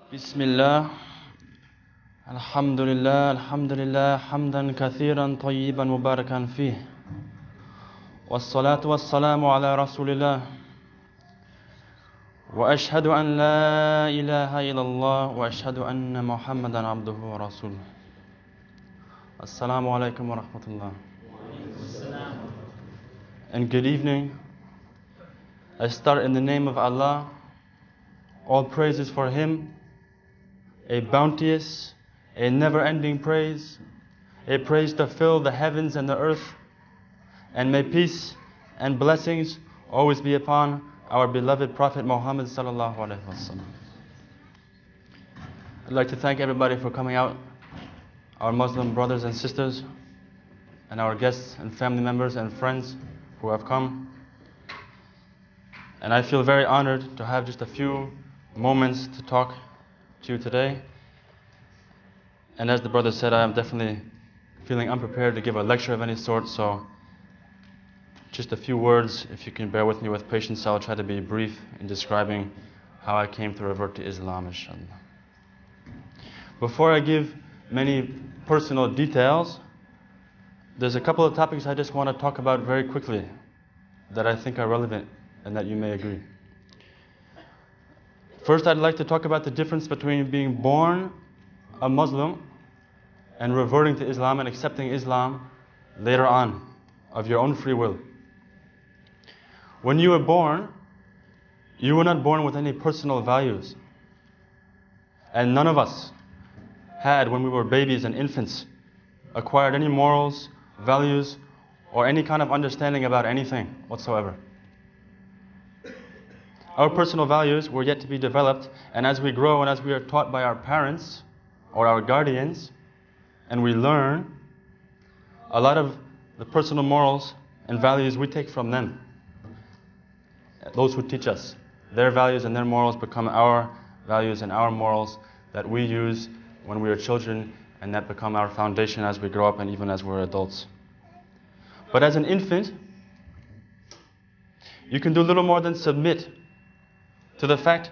بسم الله الحمد لله حمدا كثيرا طيبا مباركا فيه والصلاة والسلام على رسول الله وأشهد أن لا إله إلا الله وأشهد أن محمدا عبده ورسوله السلام عليكم ورحمة الله. And good evening. I start in the name of Allah. All praise is for Him, a bounteous, a never-ending praise, a praise to fill the heavens and the earth, and may peace and blessings always be upon our beloved Prophet Muhammad sallallahu alaihi wasallam. I'd like to thank everybody for coming out, our Muslim brothers and sisters, and our guests and family members and friends who have come. And I feel very honored to have just a few moments to talk to you today. And as the brother said, I am definitely feeling unprepared to give a lecture of any sort, so just a few words, if you can bear with me with patience. I'll try to be brief in describing how I came to revert to Islam, inshallah. Before I give many personal details, there's a couple of topics I just want to talk about very quickly that I think are relevant and that you may agree. First, I'd like to talk about the difference between being born a Muslim and reverting to Islam and accepting Islam later on of your own free will. When you were born, you were not born with any personal values. And none of us had, when we were babies and infants, acquired any morals, values, or any kind of understanding about anything whatsoever. Our personal values were yet to be developed, and as we grow and as we are taught by our parents or our guardians, and we learn, a lot of the personal morals and values we take from them. Those who teach us, their values and their morals become our values and our morals that we use when we are children, and that become our foundation as we grow up and even as we're adults. But as an infant, you can do little more than submit to the fact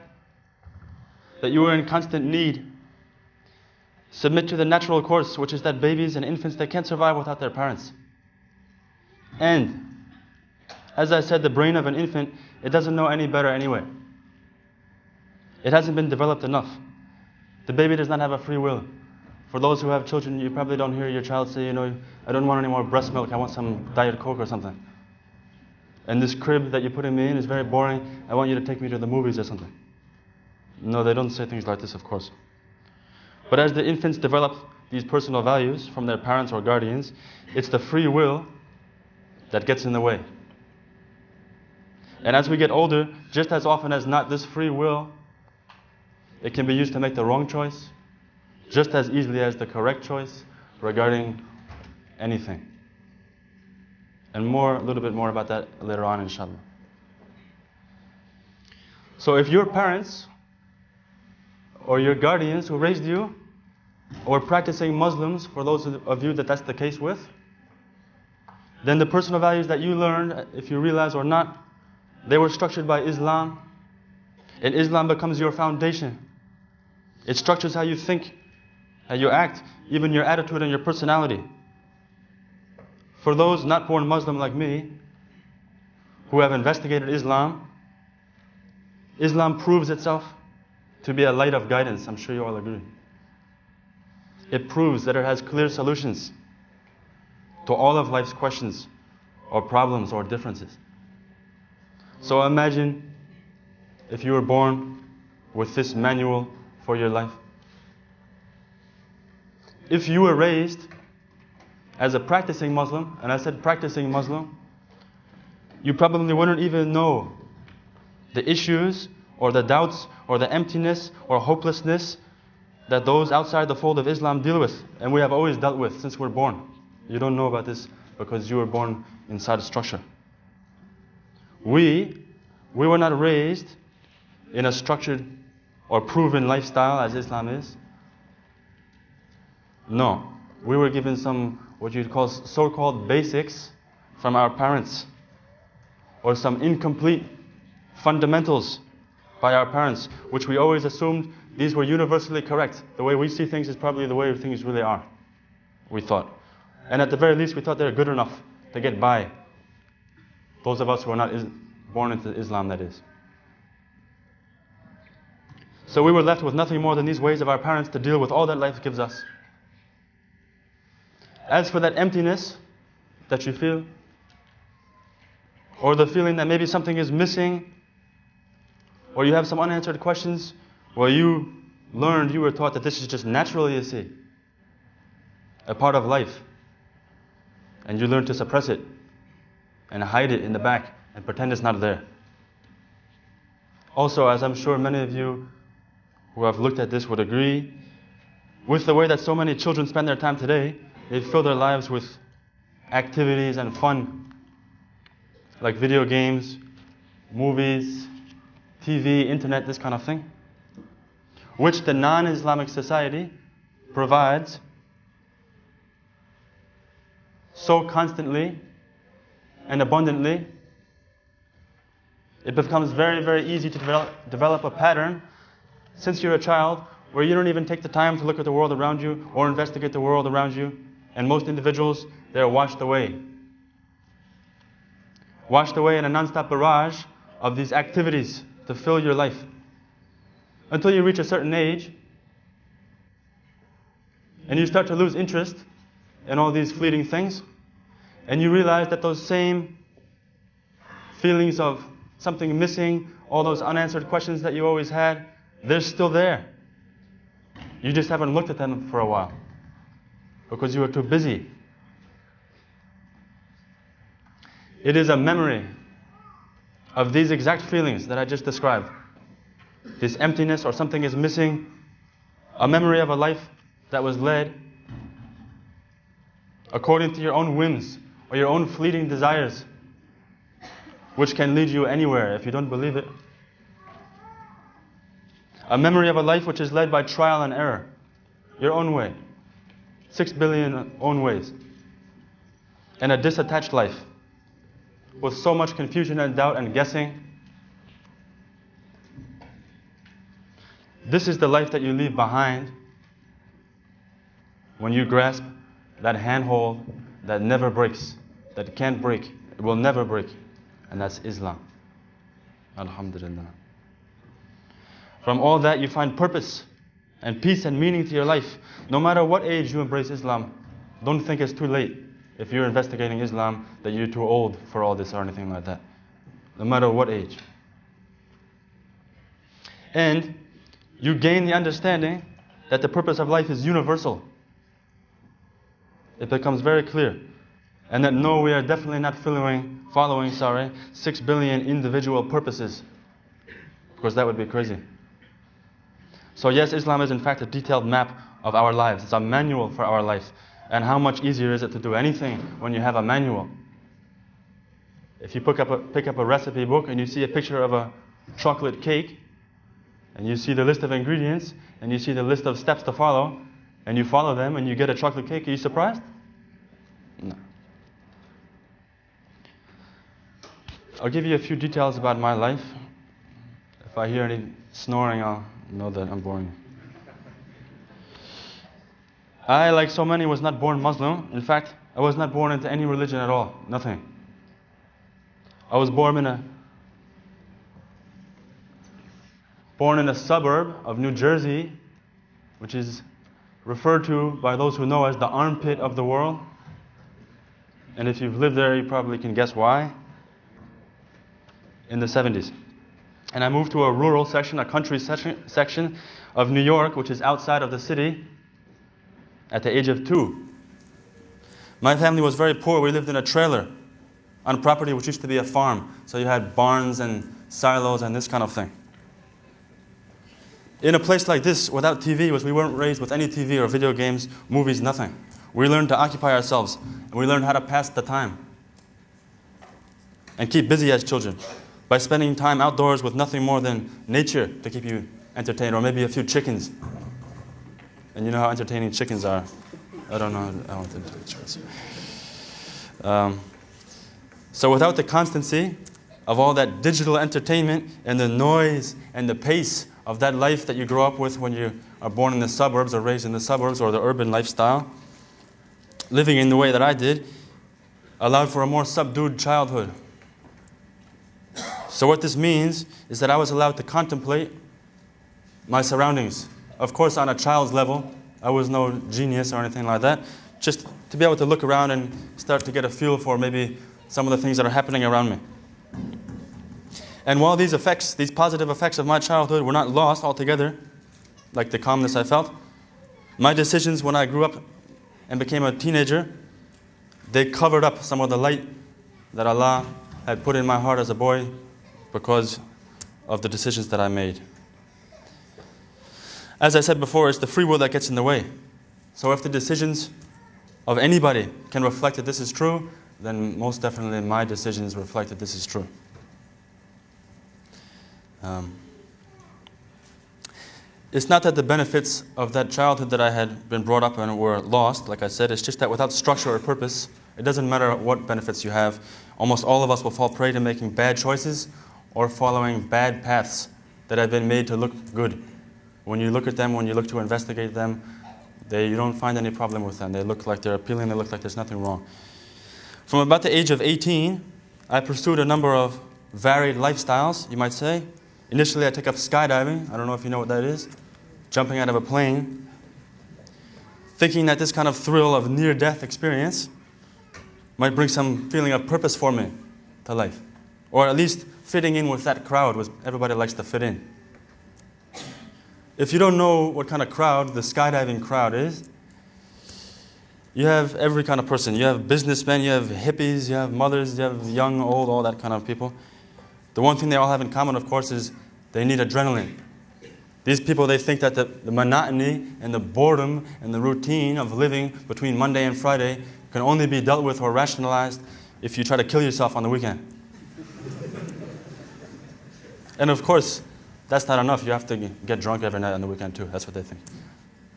that you are in constant need. Submit to the natural course, which is that babies and infants, they can't survive without their parents. And as I said, the brain of an infant, it doesn't know any better anyway. It hasn't been developed enough. The baby does not have a free will. For those who have children, you probably don't hear your child say, I don't want any more breast milk, I want some Diet Coke or something. And this crib that you're putting me in is very boring, I want you to take me to the movies or something. No, they don't say things like this, of course. But as the infants develop these personal values from their parents or guardians, it's the free will that gets in the way. And as we get older, just as often as not, this free will, it can be used to make the wrong choice, just as easily as the correct choice regarding anything. And a little bit more about that later on, inshallah. So if your parents or your guardians who raised you or practicing Muslims, for those of you that that's the case with, then the personal values that you learned, if you realize or not, they were structured by Islam. And Islam becomes your foundation. It structures how you think, how you act, even your attitude and your personality. For those not born Muslim like me, who have investigated Islam, Islam proves itself to be a light of guidance. I'm sure you all agree. It proves that it has clear solutions to all of life's questions or problems or differences. So imagine if you were born with this manual for your life. If you were raised as a practicing Muslim, and I said practicing Muslim, you probably wouldn't even know the issues or the doubts or the emptiness or hopelessness that those outside the fold of Islam deal with, and we have always dealt with since we're born. You don't know about this because you were born inside a structure. We were not raised in a structured or proven lifestyle as Islam is. No, we were given some what you'd call so-called basics from our parents, or some incomplete fundamentals by our parents, which we always assumed these were universally correct. The way we see things is probably the way things really are, we thought. And at the very least, we thought they were good enough to get by. Those of us who are not born into Islam, that is. So we were left with nothing more than these ways of our parents to deal with all that life gives us. As for that emptiness that you feel, or the feeling that maybe something is missing, or you have some unanswered questions, well, you were taught that this is just naturally, you see, a part of life. And you learn to suppress it and hide it in the back and pretend it's not there. Also, as I'm sure many of you who have looked at this would agree, with the way that so many children spend their time today, they fill their lives with activities and fun, like video games, movies, TV, internet, this kind of thing, which the non-Islamic society provides so constantly and abundantly. It becomes very, very easy to develop a pattern since you're a child where you don't even take the time to look at the world around you or investigate the world around you. And most individuals, they're washed away. Washed away in a non-stop barrage of these activities to fill your life. Until you reach a certain age and you start to lose interest in all these fleeting things, and you realize that those same feelings of something missing, all those unanswered questions that you always had, they're still there. You just haven't looked at them for a while because you were too busy. It is a memory of these exact feelings that I just described. This emptiness or something is missing, a memory of a life that was led according to your own whims or your own fleeting desires, which can lead you anywhere if you don't believe it. A memory of a life which is led by trial and error, your own way, 6 billion own ways, and a disattached life with so much confusion and doubt and guessing. This is the life that you leave behind when you grasp that handhold that never breaks, that can't break, it will never break, and that's Islam. Alhamdulillah. From all that you find purpose and peace and meaning to your life. No matter what age you embrace Islam, don't think it's too late if you're investigating Islam, that you're too old for all this or anything like that. No matter what age. And you gain the understanding that the purpose of life is universal. It becomes very clear. And that no, we are definitely not following 6 billion individual purposes. Because that would be crazy. So yes, Islam is in fact a detailed map of our lives. It's a manual for our life. And how much easier is it to do anything when you have a manual? If you pick up a recipe book and you see a picture of a chocolate cake, and you see the list of ingredients, and you see the list of steps to follow, and you follow them, and you get a chocolate cake, are you surprised? No. I'll give you a few details about my life. If I hear any snoring, I'll know that I'm boring. I, like so many, was not born Muslim. In fact, I was not born into any religion at all. Nothing. I was born in a suburb of New Jersey, which is referred to by those who know as the armpit of the world. And if you've lived there, you probably can guess why. In the 70s. And I moved to a rural section, a country section of New York, which is outside of the city, at the age of 2. My family was very poor. We lived in a trailer on property which used to be a farm. So you had barns and silos and this kind of thing. In a place like this, without TV, we weren't raised with any TV or video games, movies, nothing. We learned to occupy ourselves, and we learned how to pass the time and keep busy as children by spending time outdoors with nothing more than nature to keep you entertained, or maybe a few chickens. And you know how entertaining chickens are. I don't know. I don't think chickens. So without the constancy of all that digital entertainment and the noise and the pace of that life that you grow up with when you are born in the suburbs or raised in the suburbs or the urban lifestyle, living in the way that I did, allowed for a more subdued childhood. So what this means is that I was allowed to contemplate my surroundings. Of course, on a child's level, I was no genius or anything like that. Just to be able to look around and start to get a feel for maybe some of the things that are happening around me. And while these effects, these positive effects of my childhood were not lost altogether, like the calmness I felt, my decisions when I grew up and became a teenager, they covered up some of the light that Allah had put in my heart as a boy because of the decisions that I made. As I said before, it's the free will that gets in the way. So if the decisions of anybody can reflect that this is true, then most definitely my decisions reflect that this is true. It's not that the benefits of that childhood that I had been brought up in were lost, like I said. It's just that without structure or purpose, it doesn't matter what benefits you have. Almost all of us will fall prey to making bad choices or following bad paths that have been made to look good. When you look at them, when you look to investigate them, you don't find any problem with them. They look like they're appealing, they look like there's nothing wrong. From about the age of 18, I pursued a number of varied lifestyles, you might say. Initially, I took up skydiving. I don't know if you know what that is. Jumping out of a plane. Thinking that this kind of thrill of near-death experience might bring some feeling of purpose for me to life. Or at least fitting in with that crowd, which everybody likes to fit in. If you don't know what kind of crowd the skydiving crowd is, you have every kind of person. You have businessmen, you have hippies, you have mothers, you have young, old, all that kind of people. The one thing they all have in common, of course, is they need adrenaline. These people, they think that the monotony and the boredom and the routine of living between Monday and Friday can only be dealt with or rationalized if you try to kill yourself on the weekend. And of course, that's not enough. You have to get drunk every night on the weekend too. That's what they think.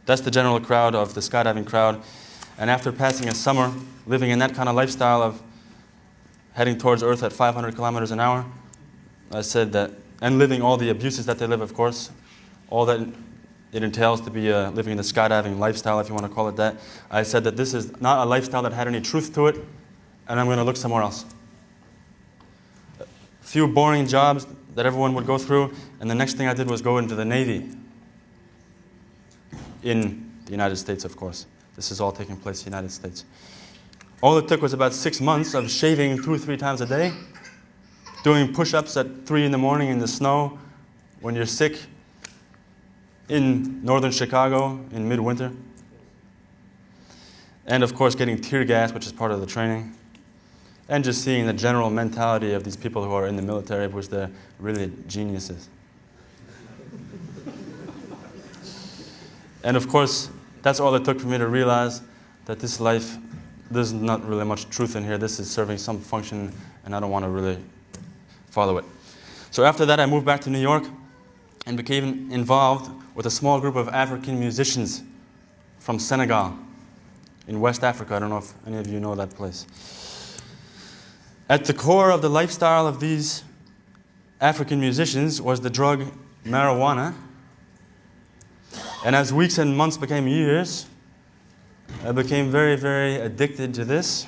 That's the general crowd of the skydiving crowd. And after passing a summer living in that kind of lifestyle of heading towards Earth at 500 kilometers an hour, I said that, and living all the abuses that they live, of course, all that it entails to be living in the skydiving lifestyle, if you want to call it that, I said that this is not a lifestyle that had any truth to it, and I'm going to look somewhere else. A few boring jobs that everyone would go through, and the next thing I did was go into the Navy. In the United States, of course. This is all taking place in the United States. All it took was about 6 months of shaving 2 or 3 times a day, doing push-ups at 3 in the morning in the snow when you're sick in northern Chicago in midwinter. And of course getting tear gas, which is part of the training. And just seeing the general mentality of these people who are in the military, which they're really geniuses. And of course, that's all it took for me to realize that this life, there's not really much truth in here. This is serving some function, and I don't want to really follow it. So after that, I moved back to New York and became involved with a small group of African musicians from Senegal in West Africa. I don't know if any of you know that place. At the core of the lifestyle of these African musicians was the drug marijuana. And as weeks and months became years, I became very, very addicted to this,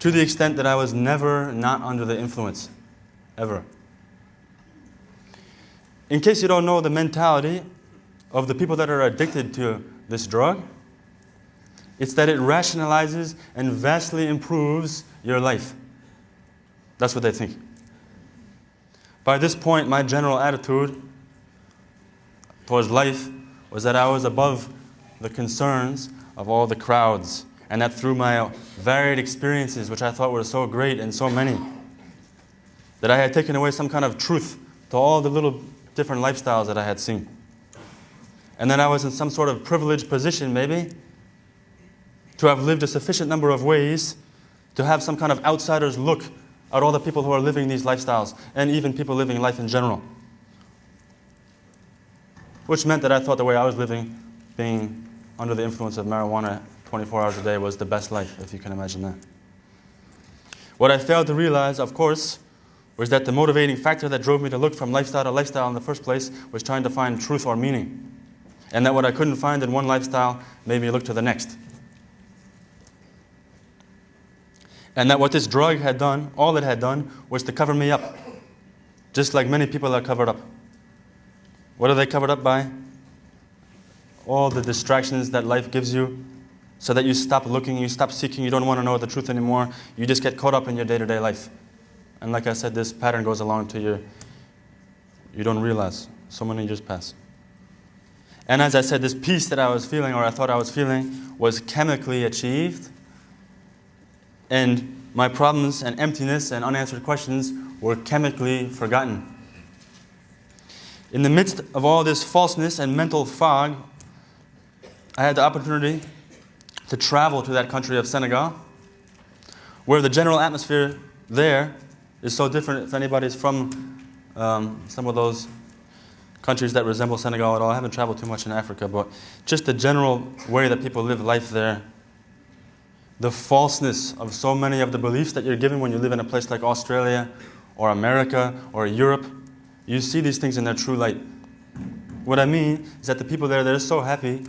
to the extent that I was never not under the influence, ever. In case you don't know the mentality of the people that are addicted to this drug, it's that it rationalizes and vastly improves your life. That's what they think. By this point, my general attitude towards life was that I was above the concerns of all the crowds, and that through my varied experiences, which I thought were so great and so many, that I had taken away some kind of truth to all the little different lifestyles that I had seen. And that I was in some sort of privileged position, maybe, to have lived a sufficient number of ways to have some kind of outsider's look at all the people who are living these lifestyles, and even people living life in general. Which meant that I thought the way I was living, being under the influence of marijuana 24 hours a day, was the best life, if you can imagine that. What I failed to realize, of course, was that the motivating factor that drove me to look from lifestyle to lifestyle in the first place was trying to find truth or meaning. And that what I couldn't find in one lifestyle made me look to the next. And that what this drug had done, all it had done, was to cover me up. Just like many people are covered up. What are they covered up by? All the distractions that life gives you, so that you stop looking, you stop seeking, you don't want to know the truth anymore. You just get caught up in your day-to-day life. And like I said, this pattern goes along to you don't realize. So many years pass. And as I said, this peace that I was feeling, or I thought I was feeling, was chemically achieved. And my problems and emptiness and unanswered questions were chemically forgotten. In the midst of all this falseness and mental fog, I had the opportunity to travel to that country of Senegal, where the general atmosphere there is so different. If anybody's from some of those countries that resemble Senegal at all, I haven't traveled too much in Africa, but just the general way that people live life there, the falseness of so many of the beliefs that you're given when you live in a place like Australia or America or Europe, you see these things in their true light. What I mean is that the people there, they're so happy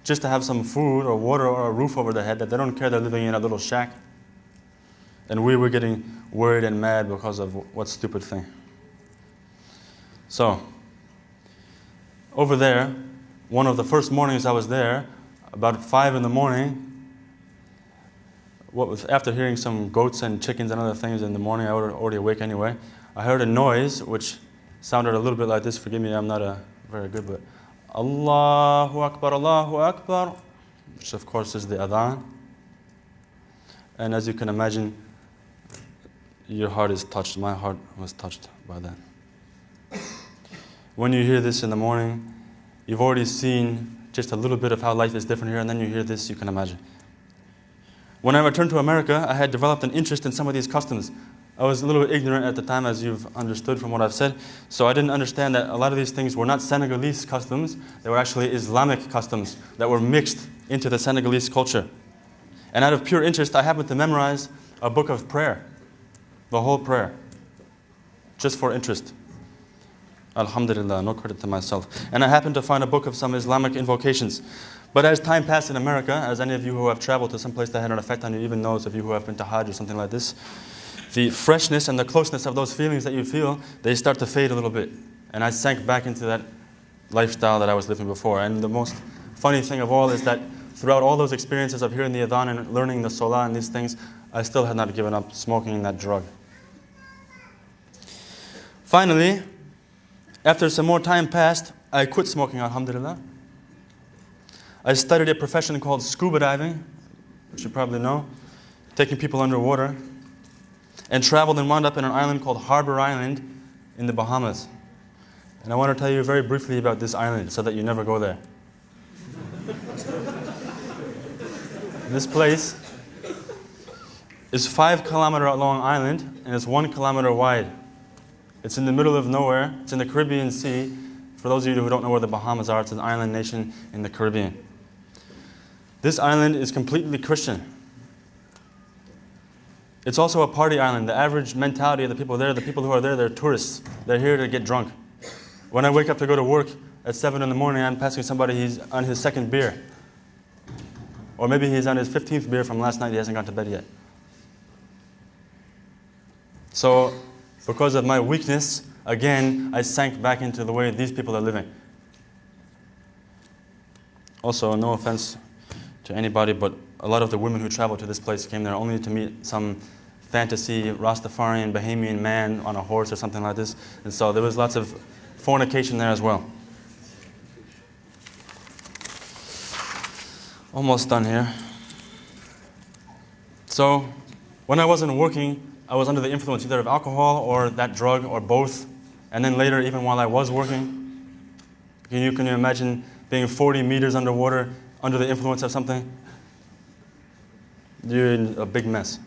just to have some food or water or a roof over their head that they don't care they're living in a little shack. And we were getting worried and mad because of what stupid thing. So, over there, one of the first mornings I was there, about 5 in the morning, after hearing some goats and chickens and other things in the morning, I was already awake anyway, I heard a noise which sounded a little bit like this. Forgive me, I'm not very good, but Allahu Akbar, which of course is the adhan. And as you can imagine, your heart is touched. My heart was touched by that. When you hear this in the morning, you've already seen just a little bit of how life is different here, and then you hear this, you can imagine. When I returned to America, I had developed an interest in some of these customs. I was a little ignorant at the time, as you've understood from what I've said, so I didn't understand that a lot of these things were not Senegalese customs, they were actually Islamic customs that were mixed into the Senegalese culture. And out of pure interest, I happened to memorize a book of prayer, the whole prayer, just for interest. Alhamdulillah, no credit to myself. And I happened to find a book of some Islamic invocations. But as time passed in America, as any of you who have traveled to some place that had an effect on you, even those of you who have been to Hajj or something like this, the freshness and the closeness of those feelings that you feel, they start to fade a little bit. And I sank back into that lifestyle that I was living before. And the most funny thing of all is that throughout all those experiences of hearing the adhan and learning the salah and these things, I still had not given up smoking that drug. Finally, after some more time passed, I quit smoking, alhamdulillah. I studied a profession called scuba diving, which you probably know, taking people underwater, and traveled and wound up in an island called Harbor Island in the Bahamas. And I want to tell you very briefly about this island so that you never go there. This place is 5-kilometer long island and it's 1 kilometer wide. It's in the middle of nowhere. It's in the Caribbean Sea. For those of you who don't know where the Bahamas are, it's an island nation in the Caribbean. This island is completely Christian. It's also a party island. The average mentality of the people there, the people who are there, they're tourists. They're here to get drunk. When I wake up to go to work at 7 in the morning, I'm passing somebody, he's on his 2nd beer. Or maybe he's on his 15th beer from last night, he hasn't gone to bed yet. So, because of my weakness, again, I sank back into the way these people are living. Also, no offense to anybody, but a lot of the women who traveled to this place came there only to meet some fantasy Rastafarian, Bahamian man on a horse or something like this. And so there was lots of fornication there as well. Almost done here. So, when I wasn't working, I was under the influence either of alcohol or that drug or both. And then later, even while I was working, can you imagine being 40 meters underwater under the influence of something? You're in a big mess.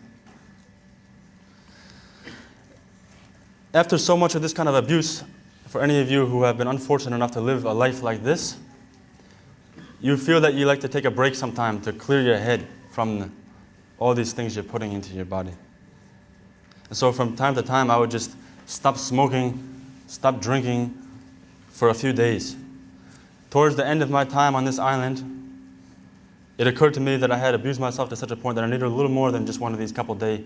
After so much of this kind of abuse, for any of you who have been unfortunate enough to live a life like this, you feel that you like to take a break sometime to clear your head from all these things you're putting into your body. And so from time to time, I would just stopped smoking, stopped drinking for a few days. Towards the end of my time on this island, it occurred to me that I had abused myself to such a point that I needed a little more than just one of these couple-day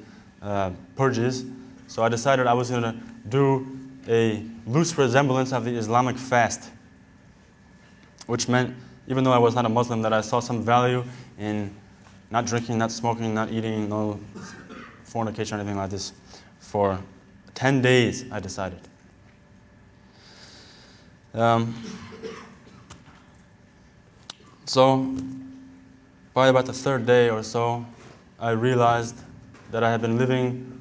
purges. So I decided I was going to do a loose resemblance of the Islamic fast, which meant, even though I was not a Muslim, that I saw some value in not drinking, not smoking, not eating, no fornication or anything like this. For 10 days, I decided. So, by about the third day or so, I realized that I had been living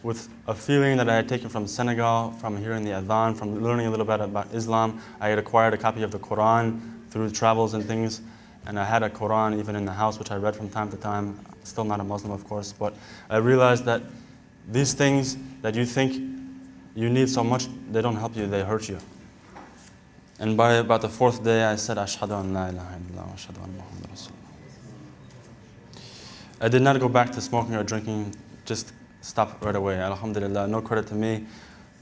with a feeling that I had taken from Senegal, from hearing the adhan, from learning a little bit about Islam. I had acquired a copy of the Quran through travels and things, and I had a Quran even in the house, which I read from time to time. Still not a Muslim, of course, but I realized that these things that you think you need so much, they don't help you, they hurt you. And by about the fourth day, I said, Ashhadu an la ilaha illallah wa ashhadu anna Muhammadan Rasulullah. I did not go back to smoking or drinking, just stopped right away. Alhamdulillah, no credit to me.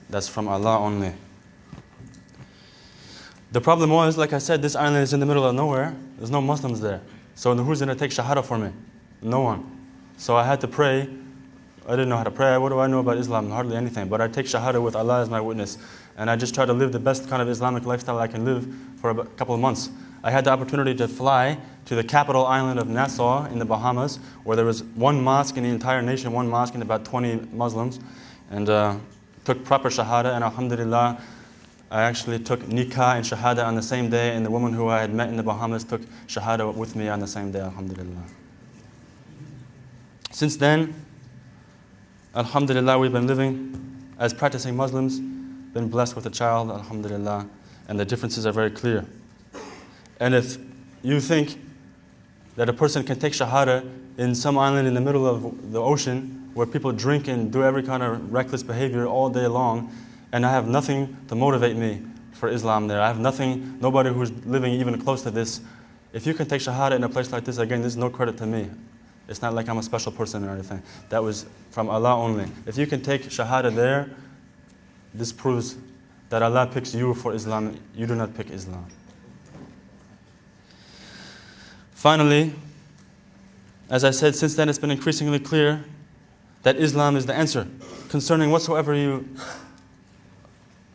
That's from Allah only. The problem was, like I said, this island is in the middle of nowhere. There's no Muslims there. So who's going to take shahada for me? No one. So I had to pray. I didn't know how to pray. What do I know about Islam? Hardly anything. But I take shahada with Allah as my witness. And I just try to live the best kind of Islamic lifestyle I can live for a couple of months. I had the opportunity to fly to the capital island of Nassau in the Bahamas, where there was one mosque in the entire nation, one mosque and about 20 Muslims, and took proper shahada. And alhamdulillah, I actually took nikah and shahada on the same day, and the woman who I had met in the Bahamas took shahada with me on the same day, alhamdulillah. Since then, alhamdulillah, we've been living as practicing Muslims, been blessed with a child, alhamdulillah, and the differences are very clear. And if you think that a person can take shahada in some island in the middle of the ocean where people drink and do every kind of reckless behavior all day long, and I have nothing to motivate me for Islam there, I have nothing, nobody who's living even close to this. If you can take shahada in a place like this, again, this is no credit to me. It's not like I'm a special person or anything. That was from Allah only. If you can take shahada there, this proves that Allah picks you for Islam. You do not pick Islam. Finally, as I said, since then it's been increasingly clear that Islam is the answer concerning whatsoever you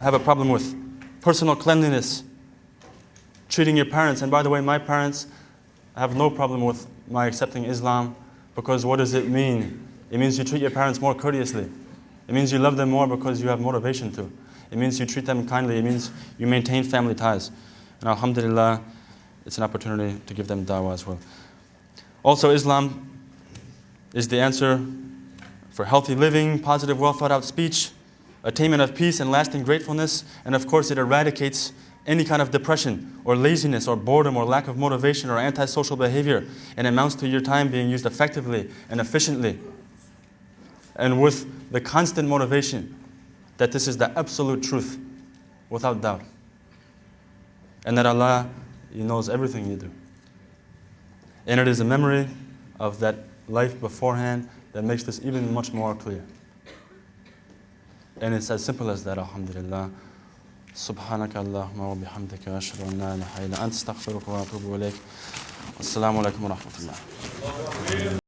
have a problem with. Personal cleanliness, treating your parents. And by the way, my parents have no problem with my accepting Islam, because what does it mean? It means you treat your parents more courteously. It means you love them more because you have motivation to. It means you treat them kindly. It means you maintain family ties. And alhamdulillah, it's an opportunity to give them dawah as well. Also, Islam is the answer for healthy living, positive, well-thought-out speech, attainment of peace and lasting gratefulness, and of course it eradicates any kind of depression or laziness or boredom or lack of motivation or antisocial behavior, and amounts to your time being used effectively and efficiently, and with the constant motivation that this is the absolute truth, without doubt, and that Allah, He knows everything you do. And it is a memory of that life beforehand that makes this even much more clear. And it's as simple as that, alhamdulillah. سبحانك اللهم وبحمدك أشهد أن لا إله إلا أنت أستغفرك وأتوب إليك. السلام عليكم ورحمة الله.